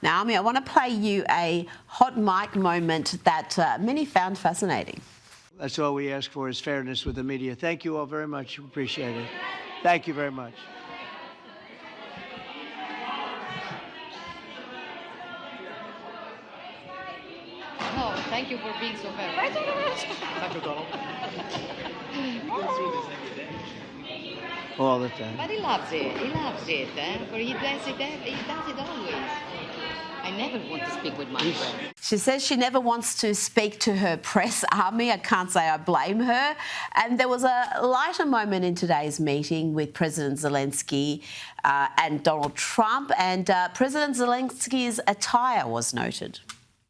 Now, Ami, I want to play you a hot mic moment that many found fascinating. That's all we ask for is fairness with the media. Thank you all very much. Appreciate it. Thank you very much. No, thank you for being so fair. Thank you, Donald. All the time. But he loves it. He loves it. But he does it always. I never want to speak with my friend. She says she never wants to speak to her press army. I can't say I blame her. And there was a lighter moment in today's meeting with President Zelensky and Donald Trump, and President Zelensky's attire was noted.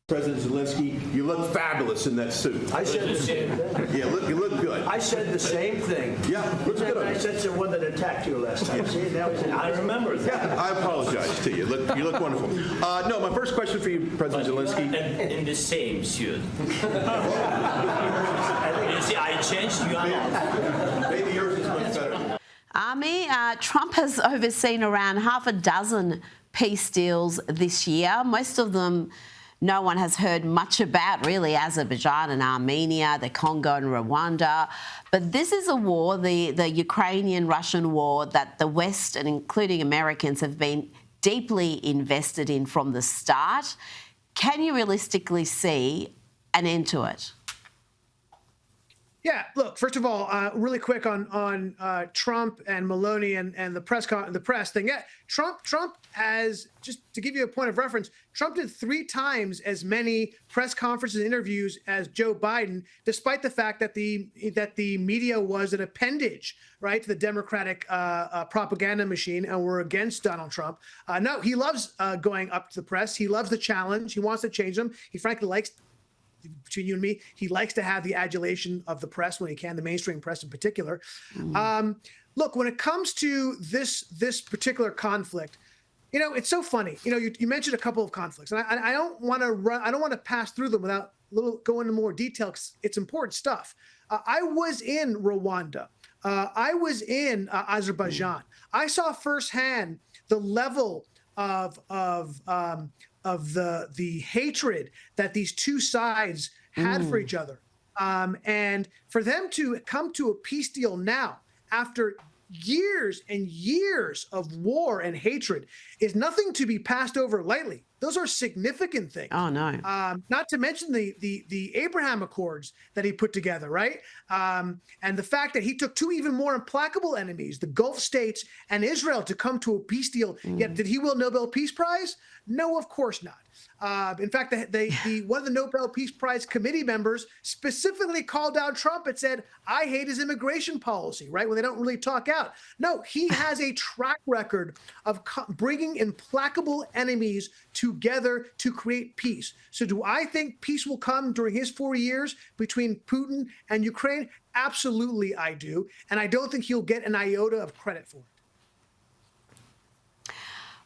President Zelensky, you look fabulous in that suit. I said the same thing. Yeah, you look good. I said the same thing. Yeah, looks good on I you. said the one that attacked you last time. See, that was it. I remember that. Yeah, I apologize to you. You look wonderful. No, my first question for you, President Zelensky. In the same suit. You see, I changed you. Maybe yours is much better. Ami, Trump has overseen around half a dozen peace deals this year. Most of them no one has heard much about, really, Azerbaijan and Armenia, the Congo and Rwanda. But this is a war, the Ukrainian-Russian war, that the West, and including Americans, have been deeply invested in from the start. Can you realistically see an end to it? Yeah, look, first of all, really quick on Trump and Maloney and the press thing. Yeah, Trump has, just to give you a point of reference, Trump did 3 times as many press conferences and interviews as Joe Biden, despite the fact that the media was an appendage, right, to the Democratic propaganda machine, and were against Donald Trump. No, he loves going up to the press. He loves the challenge. He wants to change them. He frankly likes, between you and me, he likes to have the adulation of the press when he can, the mainstream press in particular. Look, when it comes to this particular conflict, you know, it's so funny. You know, you mentioned a couple of conflicts, and I don't want to pass through them without go into more detail, because it's important stuff. I was in Rwanda. I was in Azerbaijan. I saw firsthand the level of the hatred that these two sides had for each other. And for them to come to a peace deal now, after years and years of war and hatred, is nothing to be passed over lightly. Those are significant things. Oh, no. Not to mention the Abraham Accords that he put together, right? And the fact that he took 2 even more implacable enemies, the Gulf states and Israel, to come to a peace deal. Yet, did he win Nobel Peace Prize? No, of course not. In fact, one of the Nobel Peace Prize committee members specifically called out Trump and said, I hate his immigration policy, right? When they don't really talk out. No, he has a track record of bringing implacable enemies together to create peace. So do I think peace will come during his 4 years between Putin and Ukraine? Absolutely, I do. And I don't think he'll get an iota of credit for it.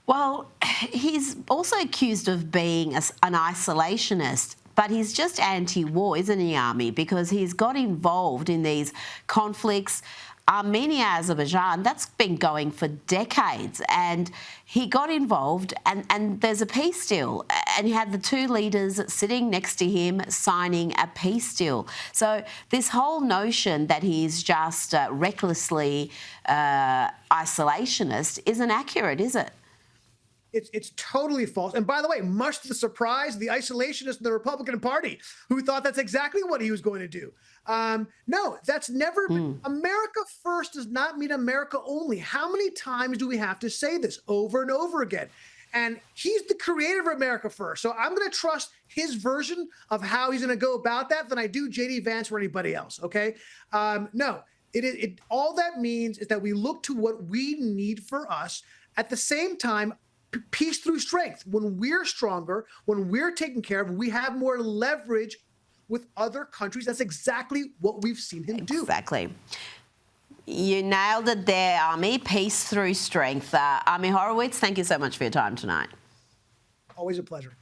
Well, he's also accused of being an isolationist, but he's just anti-war, isn't he, Ami? Because he's got involved in these conflicts. Armenia, Azerbaijan, that's been going for decades, and he got involved, and there's a peace deal, and he had the 2 leaders sitting next to him signing a peace deal. So this whole notion that he's just recklessly isolationist isn't accurate, is it? It's totally false. And by the way, much to the surprise, the isolationists in the Republican Party, who thought that's exactly what he was going to do. No, that's never been. America first does not mean America only. How many times do we have to say this over and over again? And he's the creator of America first. So I'm going to trust his version of how he's going to go about that than I do J.D. Vance or anybody else. OK, no, all that means is that we look to what we need for us. At the same time, peace through strength. When we're stronger, when we're taken care of, we have more leverage with other countries. That's exactly what we've seen him do. Exactly. You nailed it there, Ami. Peace through strength. Ami Horowitz, thank you so much for your time tonight. Always a pleasure.